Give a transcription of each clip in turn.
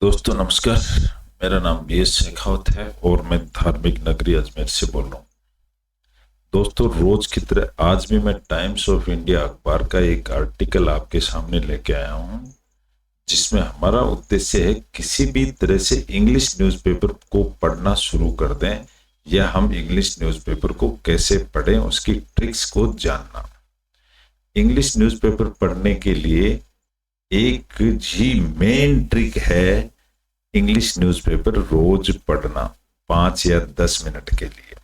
दोस्तों नमस्कार। मेरा नाम BS शेखावत है और मैं धार्मिक नगरी अजमेर से बोल रहा हूँ। दोस्तों रोज की तरह आज भी मैं टाइम्स ऑफ इंडिया अखबार का एक आर्टिकल आपके सामने लेके आया हूँ, जिसमें हमारा उद्देश्य है किसी भी तरह से इंग्लिश न्यूज़पेपर को पढ़ना शुरू कर दें या हम इंग्लिश न्यूज़पेपर को कैसे पढ़ें उसकी ट्रिक्स को जानना। इंग्लिश न्यूज़पेपर पढ़ने के लिए एक ही मेन ट्रिक है इंग्लिश न्यूज़पेपर रोज पढ़ना 5 या 10 मिनट के लिए।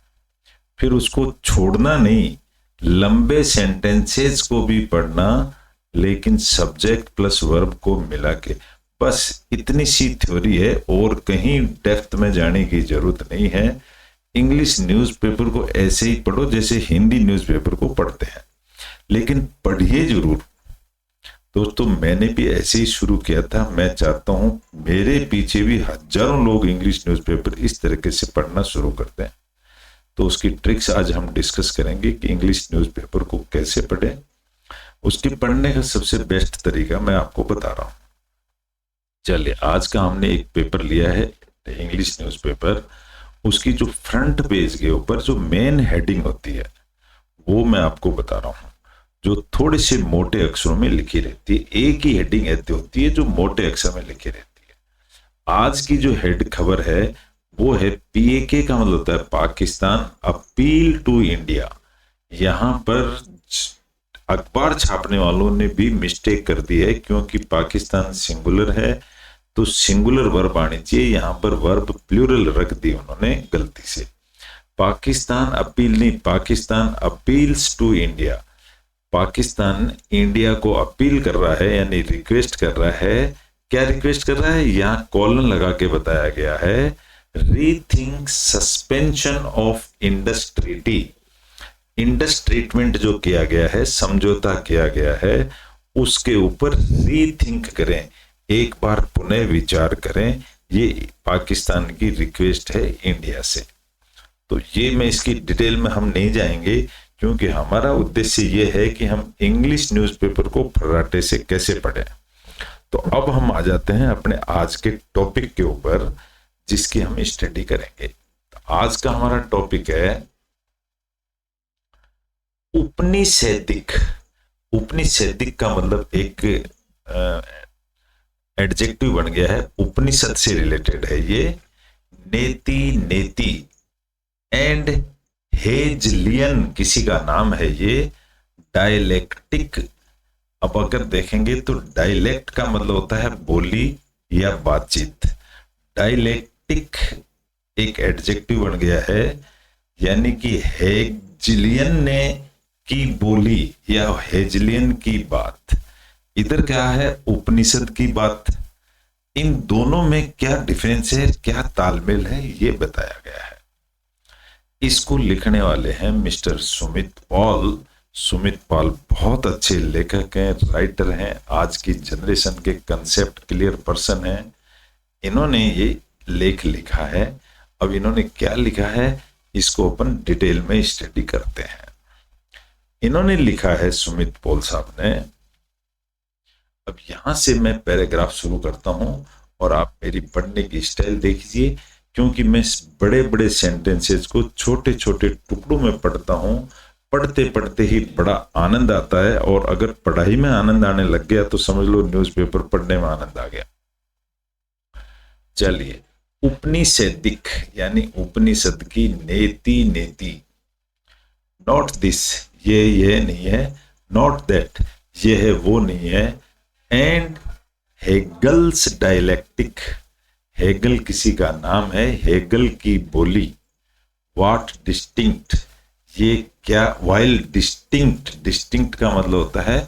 फिर उसको छोड़ना नहीं, लंबे सेंटेंसेस को भी पढ़ना, लेकिन सब्जेक्ट प्लस वर्ब को मिला के। बस इतनी सी थ्योरी है और कहीं डेप्थ में जाने की जरूरत नहीं है। इंग्लिश न्यूज़पेपर को ऐसे ही पढ़ो जैसे हिंदी न्यूज़पेपर को पढ़ते हैं, लेकिन पढ़िए जरूर। दोस्तों मैंने भी ऐसे ही शुरू किया था। मैं चाहता हूं मेरे पीछे भी हजारों लोग इंग्लिश न्यूज़पेपर इस तरीके से पढ़ना शुरू करते हैं। तो उसकी ट्रिक्स आज हम डिस्कस करेंगे कि इंग्लिश न्यूज़पेपर को कैसे पढ़ें। उसके पढ़ने का सबसे बेस्ट तरीका मैं आपको बता रहा हूं। चलिए, आज का हमने एक पेपर लिया है इंग्लिश न्यूज़पेपर। उसकी जो फ्रंट पेज के ऊपर जो मेन हेडिंग होती है वो मैं आपको बता रहा हूं, जो थोड़े से मोटे अक्षरों में लिखी रहती है। एक ही हेडिंग ऐसी होती है जो मोटे अक्षर में लिखी रहती है। आज की जो हेड खबर है वो है PAK का मतलब होता है पाकिस्तान अपील टू इंडिया। यहां पर अखबार छापने वालों ने भी मिस्टेक कर दी है, क्योंकि पाकिस्तान सिंगुलर है तो सिंगुलर वर्ब आनी चाहिए, यहां पर वर्ब प्लूरल रख दी उन्होंने गलती से। पाकिस्तान अपील नहीं, Pakistan appeals to India. Pakistan India को अपील कर रहा है, यानी रिक्वेस्ट कर रहा है। क्या रिक्वेस्ट कर रहा है? यहां कॉलन लगा के बताया गया है, rethink suspension of Indus treaty. Indus treatment जो किया गया है, समझौता किया गया है, उसके ऊपर रीथिंक करें, एक बार पुनः विचार करें। ये पाकिस्तान की रिक्वेस्ट है इंडिया से। तो ये मैं इसकी डिटेल में हम नहीं जाएंगे, क्योंकि हमारा उद्देश्य ये है कि हम इंग्लिश न्यूज़पेपर को फर्राटे से कैसे पढ़ें। तो अब हम आ जाते हैं अपने आज के टॉपिक के ऊपर, जिसकी हम स्टडी करेंगे। तो आज का हमारा टॉपिक है उपनिषेदिक। उपनिषेदिक का मतलब एक एडजेक्टिव बन गया है, उपनिषद से रिलेटेड है ये। नेति नेति एंड हेजलियन किसी का नाम है ये। डायलेक्टिक, अब अगर देखेंगे तो डायलेक्ट का मतलब होता है बोली या बातचीत। डायलेक्टिक एक एडजेक्टिव बन गया है, यानी कि हेजलियन ने की बोली या हेजलियन की बात। इधर क्या है? उपनिषद की बात। इन दोनों में क्या डिफरेंस है, क्या तालमेल है, ये बताया गया है। इसको लिखने वाले हैं mister Sumit Paul. Sumit Paul बहुत अच्छे लेखक हैं, राइटर हैं, आज की जनरेशन के कंसेप्ट क्लियर पर्सन हैं। इन्होंने ये लेख लिखा है। अब इन्होंने क्या लिखा है, इसको अपन डिटेल में स्टडी करते हैं। इन्होंने लिखा है, सुमित पॉल साहब ने। अब यहां से मैं पैराग्राफ शुरू करता हूं और आप मेरी पढ़ने की स्टाइल देखिए, क्योंकि मैं बड़े बड़े सेंटेंसेस को छोटे छोटे टुकड़ों में पढ़ता हूं। पढ़ते पढ़ते ही बड़ा आनंद आता है, और अगर पढ़ाई में आनंद आने लग गया तो समझ लो न्यूज़पेपर पढ़ने में आनंद आ गया। चलिए, उपनिषेदिक यानी उपनिषद की नेति नेति। नॉट दिस, ये नहीं है। नॉट दैट, ये है वो नहीं है। एंड हेगल्स डायलेक्टिक, हेगल किसी का नाम है, हेगल की बोली। व्हाट डिस्टिंक्ट, ये क्या? वाइल डिस्टिंक्ट, डिस्टिंक्ट का मतलब होता है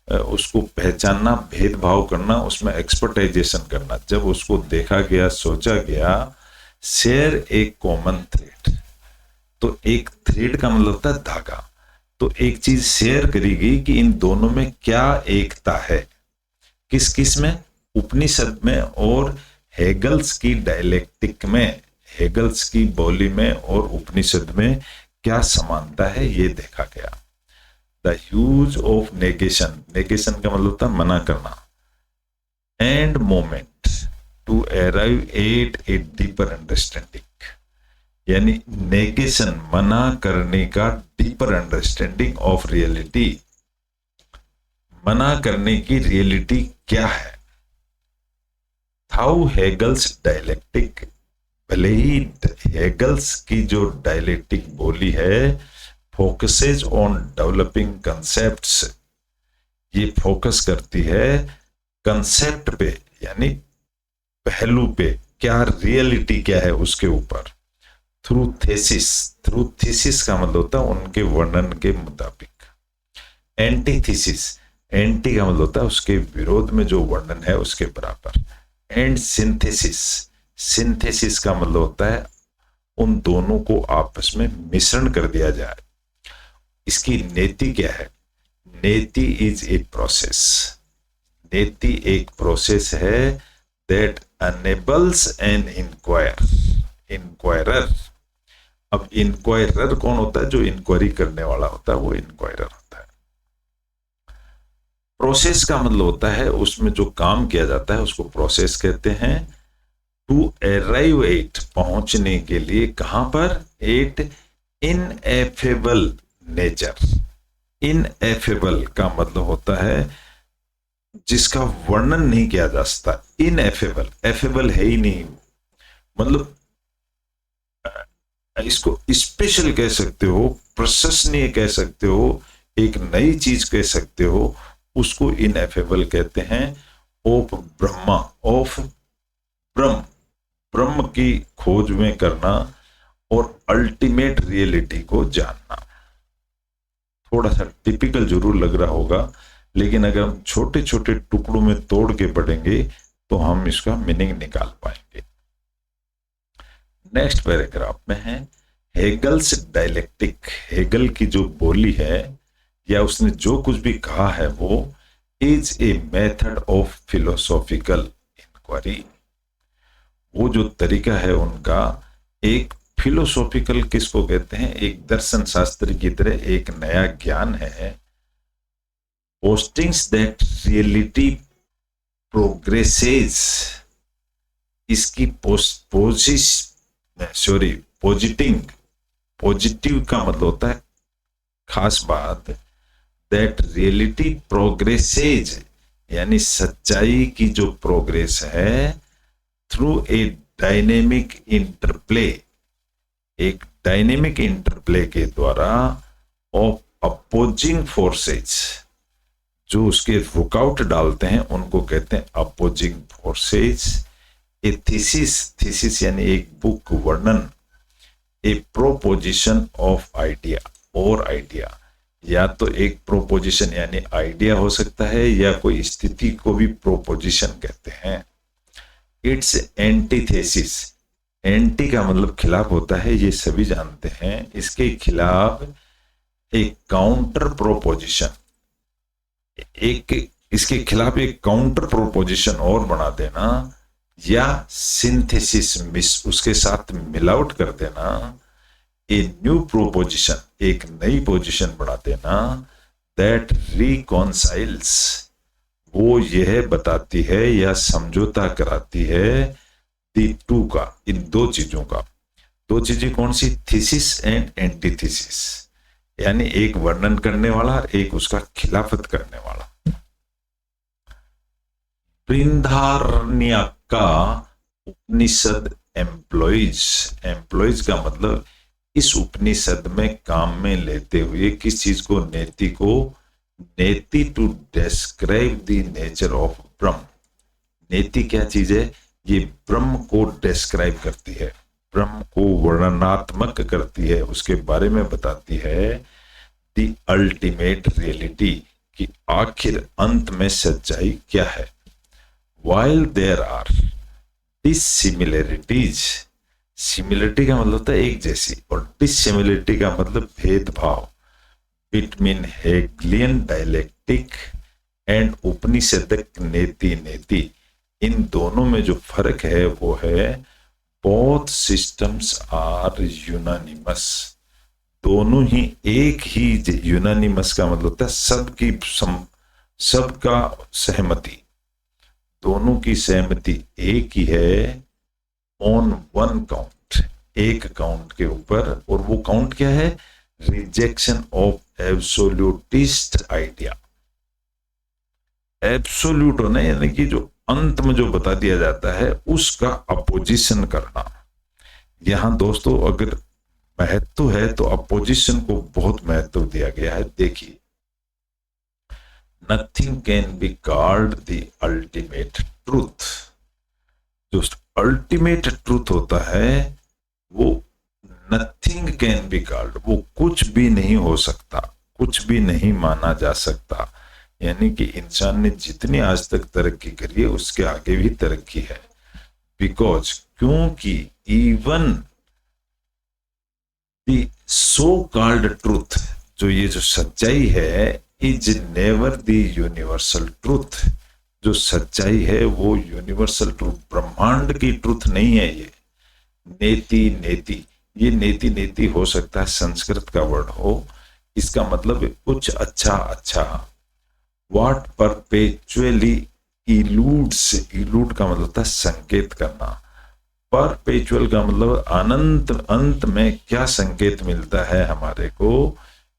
उसको पहचानना, भेदभाव करना, उसमें एक्सपर्टाइजेशन करना। जब उसको देखा गया, सोचा गया, शेयर एक कॉमन थ्रेड। तो एक थ्रेड का मतलब होता है धागा। तो एक चीज शेयर करेगी कि इन दोनों में क्या एकता है, किस किस में? उपनिषद में और हेगल्स की डायलेक्टिक में, हेगल्स की बोली में और उपनिषद में क्या समानता है, ये देखा गया। The use of negation, negation का मतलब होता है मना करना, and moment, to arrive at a deeper understanding, यानी नेगेशन मना करने का डीपर अंडरस्टैंडिंग ऑफ रियलिटी, मना करने की रियलिटी क्या है। थाउ हेगल्स डायलेक्टिक, भले ही हेगल्स की जो डायलेक्टिक बोली है फोकसेज ऑन डेवलपिंग कंसेप्ट्स, ये फोकस करती है कंसेप्ट पे, यानी पहलू पे, क्या रियलिटी क्या है उसके ऊपर। थ्रू थीसिस का मतलब होता है उनके वर्णन के मुताबिक। एंटीथीसिस, एंटी का मतलब होता है उसके विरोध में जो वर्णन है उसके बराबर। एंड सिंथेसिस का मतलब होता है उन दोनों को आपस में मिश्रण कर दिया जाए। इसकी नेति क्या है? नेति इज ए प्रोसेस, नेति एक प्रोसेस है दैट अनेबल्स एन इंक्वायरर। अब इंक्वायरर कौन होता है? जो इंक्वायरी करने वाला होता है वो इंक्वायरर होता है। प्रोसेस का मतलब होता है उसमें जो काम किया जाता है उसको प्रोसेस कहते हैं। टू अराइव एट, पहुंचने के लिए, कहां पर? Eight ineffable nature. इनएफेबल का मतलब होता है जिसका वर्णन नहीं किया जा सकता। इनएफेबल, एफेबल है ही नहीं, मतलब इसको स्पेशल कह सकते हो, प्रशंसनीय कह सकते हो, एक नई चीज कह सकते हो, उसको इनएफेबल कहते हैं। ऑफ ब्रह्मा, ऑफ ब्रह्म, ब्रह्म की खोज में करना और अल्टीमेट रियलिटी को जानना। थोड़ा सा टिपिकल जरूर लग रहा होगा, लेकिन अगर हम छोटे छोटे टुकड़ों में तोड़ के पढ़ेंगे तो हम इसका मीनिंग निकाल पाएंगे। नेक्स्ट पैराग्राफ में है हेगल्स डायलेक्टिक। हेगल की जो बोली है या उसने जो कुछ भी कहा है वो is a method of philosophical inquiry. वो जो तरीका है उनका एक फिलोसॉफिकल, किसको कहते हैं? एक दर्शन शास्त्र की तरह एक नया ज्ञान है। पोस्टिंग्स दैट रियलिटी प्रोग्रेसेस, इसकी पॉजिटिंग, पॉजिटिव का मतलब होता है खास बात। दैट रियलिटी प्रोग्रेसेज, यानी सच्चाई की जो प्रोग्रेस है थ्रू ए डायनेमिक इंटरप्ले, एक डायनेमिक इंटरप्ले के द्वारा ऑफ अपोजिंग फोर्सेज, जो उसके रुकावट डालते हैं उनको कहते हैं अपोजिंग फोर्सेज। ए थीसिस यानी एक बुक, वर्णन। ए प्रोपोजिशन ऑफ आइडिया, और आइडिया, या तो एक प्रोपोजिशन यानी आइडिया हो सकता है या कोई स्थिति को भी प्रोपोजिशन कहते हैं। इट्स एंटीथेसिस, एंटी का मतलब खिलाफ होता है, ये सभी जानते हैं। इसके खिलाफ एक काउंटर प्रोपोजिशन, एक इसके खिलाफ एक काउंटर प्रोपोजिशन और बना देना, या सिंथेसिस, उसके साथ मिलावट कर देना। ए न्यू प्रोपोजिशन, एक नई पोजिशन बना देना। दैट रिकॉन्साइल्स, वो यह बताती है या समझौता कराती है दी टू का, इन दो चीजों का। दो चीजें कौन सी? थीसिस एंड एंटीथीसिस, यानी एक वर्णन करने वाला, एक उसका खिलाफत करने वाला। बृहदारण्यका उपनिषद एम्प्लॉइज, एम्प्लॉइज का मतलब इस उपनिषद में काम में लेते हुए किस चीज को? नेति को। नेति to describe the nature of Brahman. नेति क्या चीज है? ये ब्रह्म को डिस्क्राइब करती है, ब्रह्म को वर्णनात्मक करती है, उसके बारे में बताती है। द अल्टीमेट रियलिटी, कि आखिर अंत में सच्चाई क्या है। While there are dissimilarities, similarity का मतलब होता है एक जैसी, और डिसिमिलरिटी का मतलब भेदभाव, बिटवीन हेगलियन डायलेक्टिक एंड उपनिषदक नेति, इन दोनों में जो फर्क है वो है बोथ सिस्टम्स आर यूनानिमस, दोनों ही एक ही। यूनानिमस का मतलब होता है सबकी, सबका सहमति। दोनों की सहमति एक ही है ऑन वन काउंट, एक काउंट के ऊपर, और वो काउंट क्या है? Rejection of absolutist idea. Absolute होना यानी कि जो अंत में जो बता दिया जाता है उसका अपोजिशन करना। यहां दोस्तों अगर महत्व है तो अपोजिशन को बहुत महत्व दिया गया है। देखिए, nothing can be called the ultimate truth. जो अल्टीमेट ट्रूथ होता है वो नथिंग कैन बी कॉल्ड, वो कुछ भी नहीं हो सकता, कुछ भी नहीं माना जा सकता। यानी कि इंसान ने जितनी आज तक तरक्की करी है उसके आगे भी तरक्की है। बिकॉज, क्योंकि even the so called truth, जो ये जो सच्चाई है, is never the universal truth. जो सच्चाई है वो यूनिवर्सल ट्रूथ, ब्रह्मांड की ट्रूथ नहीं है। ये नेति नेति, ये नेति नेति हो सकता है संस्कृत का वर्ड हो, इसका मतलब कुछ अच्छा अच्छा। व्हाट परपेचुअली इलूड्स, इलूड का मतलब था संकेत करना, परपेचुअल का मतलब अनंत, अंत में क्या संकेत मिलता है हमारे को,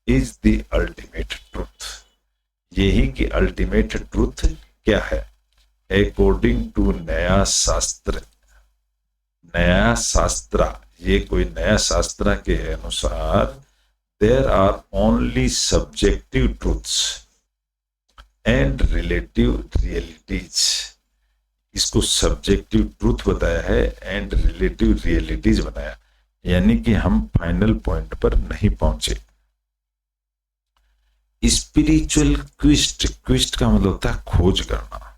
इज द अल्टीमेट ट्रूथ। यही कि अल्टीमेट ट्रूथ क्या है? अकॉर्डिंग टू नया शास्त्र, नया शास्त्र, ये कोई नया शास्त्र के अनुसार, there are only subjective truths and relative realities. इसको सब्जेक्टिव ट्रूथ बताया है एंड रिलेटिव रियलिटीज बनाया, यानी कि हम फाइनल पॉइंट पर नहीं पहुंचे। स्पिरिचुअल क्विस्ट, क्विस्ट का मतलब होता है खोज करना।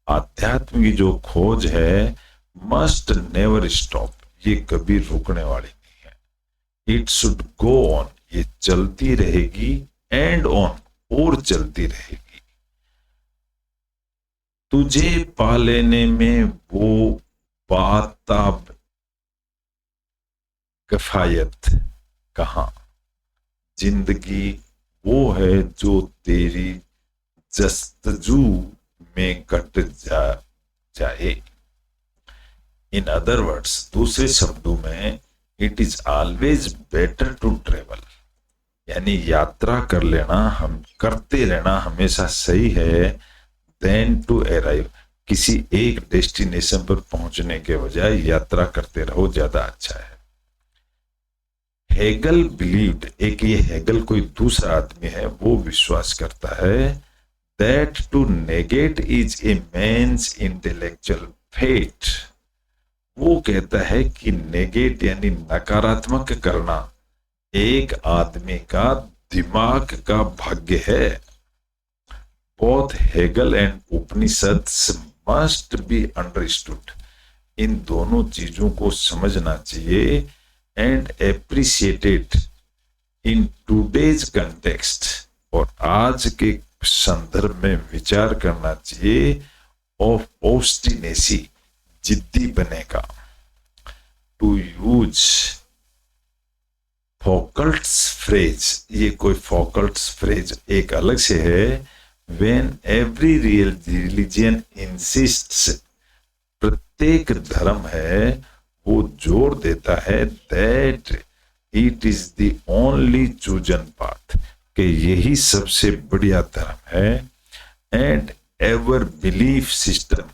आध्यात्म की जो खोज है मस्ट नेवर स्टॉप, ये कभी रुकने वाली नहीं है। इट शुड गो ऑन, ये चलती रहेगी, एंड ऑन, और चलती रहेगी। तुझे पा लेने में वो बाताब कफायत कहां, जिंदगी वो है जो तेरी जस्तजू में कट जाए। इन अदर वर्ड्स, दूसरे शब्दों में, it is always better to travel, यानी यात्रा कर लेना, हम करते रहना हमेशा सही है, देन टू अराइव, किसी एक डेस्टिनेशन पर पहुंचने के बजाय यात्रा करते रहो, ज्यादा अच्छा है। हेगल बिलीव्ड, एक ये हेगल कोई दूसरा आदमी है, वो विश्वास करता है that to negate is a man's intellectual fate. वो कहता है कि नेगेट यानी नकारात्मक करना एक आदमी का दिमाग का भाग्य है। Both Hegel and Upanishads must be understood, इन दोनों चीजों को समझना चाहिए, and appreciated in today's context, और आज के संदर्भ में विचार करना चाहिए, ऑफ ऑब्स्टिनेसी, जिद्दी बने का। टू यूज फॉकल्ट्स फ्रेज, ये कोई फॉकल्ट्स फ्रेज एक अलग से है, व्हेन एवरी रियल रिलीजियन इंसिस्ट्स, प्रत्येक धर्म है वो जोर देता है, that it is the only chosen path, कि यही सबसे बढ़िया धर्म है, and ever belief system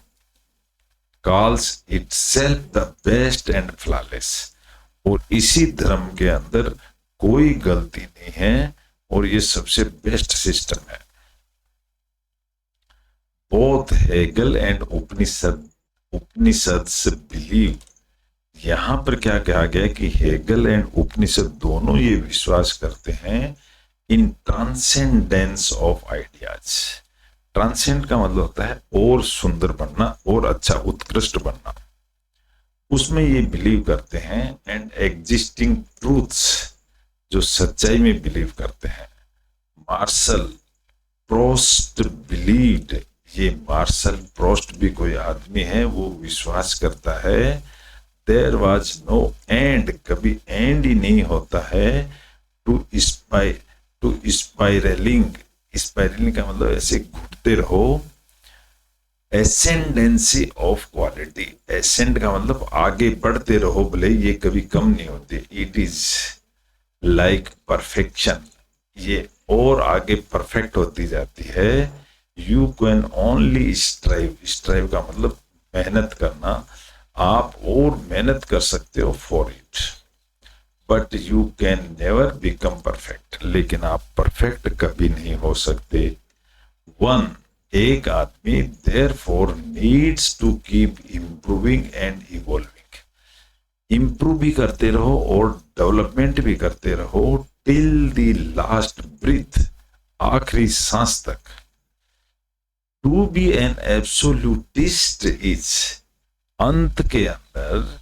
calls itself the best and flawless, और इसी धर्म के अंदर कोई गलती नहीं है और ये सबसे बेस्ट सिस्टम है। Both Hegel and Upanishads believe, यहां पर क्या कहा गया कि हेगल एंड उपनिषद दोनों ये विश्वास करते हैं इन ट्रांसेंडेंस ऑफ आइडियाज। ट्रांसेंड का मतलब होता है और सुंदर बनना और अच्छा उत्कृष्ट बनना, उसमें ये बिलीव करते हैं, एंड एग्जिस्टिंग ट्रूथ्स, जो सच्चाई में बिलीव करते हैं। मार्शल प्रोस्ट बिलीव्ड, ये मार्शल प्रोस्ट भी कोई आदमी है, वो विश्वास करता है देयर वाज नो एंड, कभी एंड ही नहीं होता है, टू स्पाइरलिंग, स्पाइरलिंग का मतलब ऐसे घुटते रहो, एसेंडेंसी ऑफ क्वालिटी, एसेंड का मतलब आगे बढ़ते रहो, भले ये कभी कम नहीं होती। इट इज लाइक परफेक्शन, ये और आगे परफेक्ट होती जाती है। You can only strive, strive का मतलब मेहनत करना, आप और मेहनत कर सकते हो for it, but you can never become perfect, लेकिन आप परफेक्ट कभी नहीं हो सकते। वन, एक आदमी therefore needs to keep improving and evolving, improve भी करते रहो और डेवलपमेंट भी करते रहो टिल द लास्ट ब्रीथ, आखिरी सांस तक। To be an absolutist is, अंत के अंदर,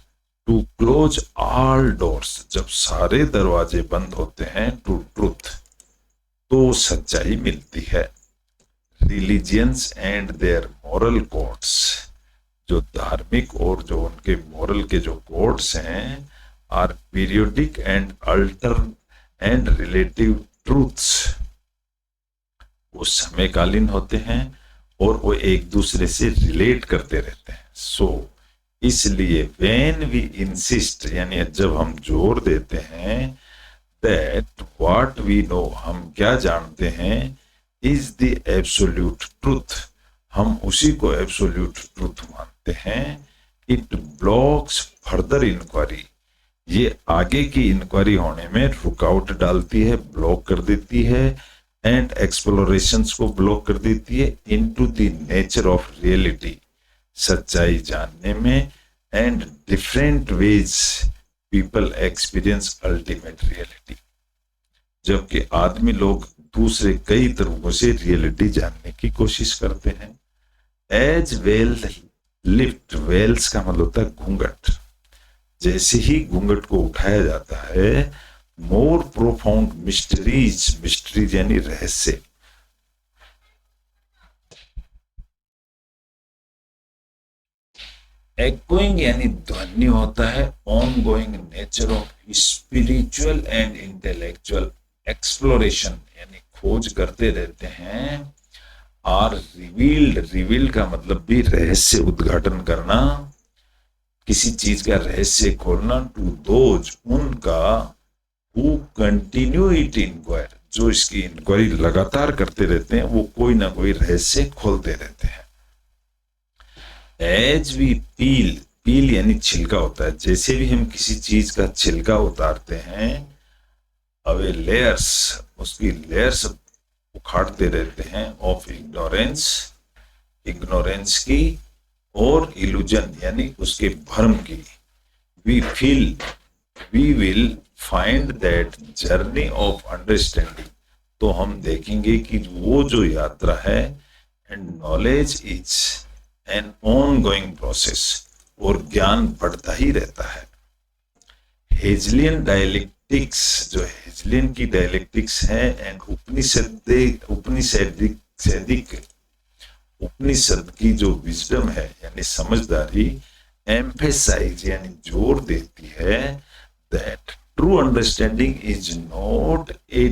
टू क्लोज ऑल डोर्स, जब सारे दरवाजे बंद होते हैं, टू ट्रूथ, तो सच्चाई मिलती है। Religions and their moral codes, जो धार्मिक और जो उनके मॉरल के जो कोड्स हैं, are periodic and alter and relative truths, वो समयकालीन होते हैं और वो एक दूसरे से रिलेट करते रहते हैं। सो इसलिए व्हेन वी इंसिस्ट, यानी जब हम जोर देते हैं, दैट व्हाट वी नो, हम क्या जानते हैं, इज द एब्सोल्यूट ट्रूथ, हम उसी को एब्सोल्यूट ट्रूथ मानते हैं। इट ब्लॉक्स फर्दर इंक्वायरी, ये आगे की इंक्वायरी होने में रुकावट डालती है, ब्लॉक कर देती है, एंड एक्सप्लोरेशंस को ब्लॉक कर देती है into the nature of reality, सच्चाई जानने में, and different ways people experience ultimate reality, जबकि आदमी लोग दूसरे कई तरीकों से रियलिटी जानने की कोशिश करते हैं। एज वेल लिफ्ट, वेल्स का मतलब होता है घूंघट, जैसे ही घूंघट को उठाया जाता है, मोर प्रोफाउंड मिस्ट्रीज, मिस्ट्रीज यानी रहस्य, एकोइंग यानी ध्वनि होता है, on going nature of spiritual and intellectual exploration, यानी खोज करते रहते हैं। आर रिवील्ड, रिवील्ड का मतलब भी रहस्य उद्घाटन करना, किसी चीज का रहस्य खोलना, टू दोज, उनका, हु कंटिन्यू इट इंक्वायर, जो इसकी इंक्वायरी लगातार करते रहते हैं, वो कोई ना कोई रहस्य खोलते रहते हैं। एज वी पील, पील यानी छिलका होता है, जैसे भी हम किसी चीज का छिलका उतारते हैं, अवे लेयर्स, उसकी लेयर्स उखाड़ते रहते हैं, ऑफ इग्नोरेंस, इग्नोरेंस की, और इल्यूजन यानी उसके भ्रम की। We feel, we will find that journey of understanding, तो हम देखेंगे कि वो जो यात्रा है, and knowledge is an ongoing process, और ज्ञान बढ़ता ही रहता है। हेजलियन डायलेक्टिक्स, जो हेजलियन की डायलेक्टिक्स है, एंड उपनिषद की जो विजडम है यानी समझदारी, एम्फेसाइज यानी जोर देती है, that true understanding is not a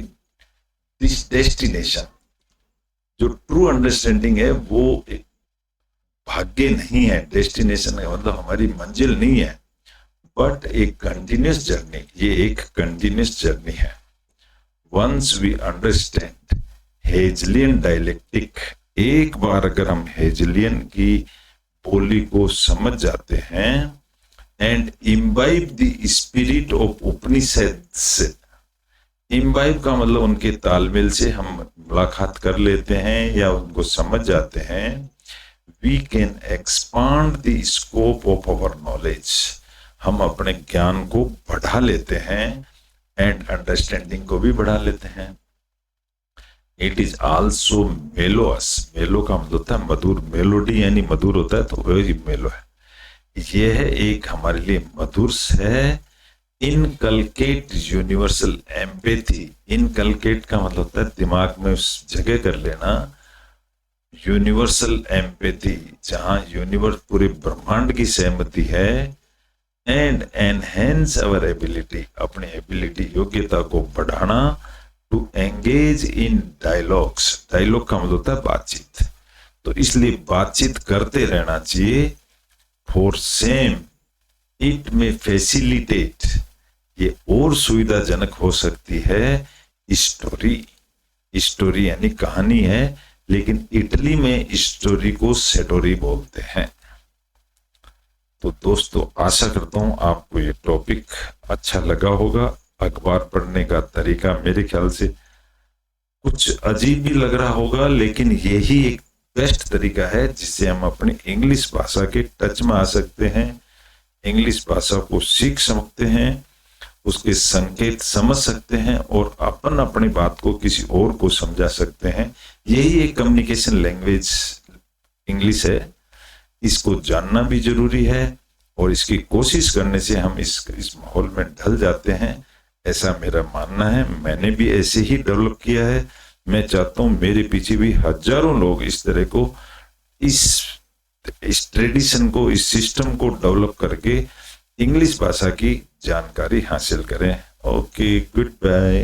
destination, जो ट्रू अंडरस्टैंडिंग है वो एक भाग्य नहीं है, डेस्टिनेशन है मतलब हमारी मंजिल नहीं है, बट एक कंटिन्यूस जर्नी, ये एक कंटिन्यूस जर्नी है। वंस वी अंडरस्टैंड हेजलियन डायलेक्टिक, एक बार अगर हम हेजलियन की बोली को समझ जाते हैं, and imbibe the spirit of Upanishads, imbibe का मतलब उनके तालमेल से हम मुलाकात कर लेते हैं या उनको समझ जाते हैं, we can expand the scope of our knowledge, हम अपने ज्ञान को बढ़ा लेते हैं, एंड अंडरस्टैंडिंग को भी बढ़ा लेते हैं। इट इज आल्सो मेलोअस, मेलो का मतलब होता है मधुर, मेलोडी यानी मधुर होता है, तो वही मेलो है। यह एक हमारे लिए मधुर है। इनकलकेट यूनिवर्सल एम्पैथी, इनकलकेट का मतलब होता है दिमाग में उस जगह कर लेना, यूनिवर्सल एम्पैथी जहां यूनिवर्स पूरे ब्रह्मांड की सहमति है, एंड एनहेंस अवर एबिलिटी, अपनी एबिलिटी योग्यता को बढ़ाना, to engage in dialogues, dialogue का मतलब होता है बातचीत, तो इसलिए बातचीत करते रहना चाहिए। फॉर सेम इट में फैसिलिटेट, ये और सुविधाजनक हो सकती है स्टोरी। स्टोरी यानी कहानी है, लेकिन इटली में स्टोरी को सेटोरी बोलते हैं। तो दोस्तों आशा करता हूं आपको ये टॉपिक अच्छा लगा होगा। अखबार पढ़ने का तरीका मेरे ख्याल से कुछ अजीब भी लग रहा होगा, लेकिन यही एक बेस्ट तरीका है जिससे हम अपनी इंग्लिश भाषा के टच में आ सकते हैं, इंग्लिश भाषा को सीख सकते हैं, उसके संकेत समझ सकते हैं और अपन अपनी बात को किसी और को समझा सकते हैं। यही एक कम्युनिकेशन लैंग्वेज इंग्लिश है। इसको जानना भी जरूरी है और इसकी कोशिश करने से हम इस माहौल में ढल जाते हैं, ऐसा मेरा मानना है। मैंने भी ऐसे ही डेवलप किया है। मैं चाहता हूं मेरे पीछे भी हजारों लोग इस तरह को इस ट्रेडिशन को, इस सिस्टम को डेवलप करके इंग्लिश भाषा की जानकारी हासिल करें। Okay, good bye.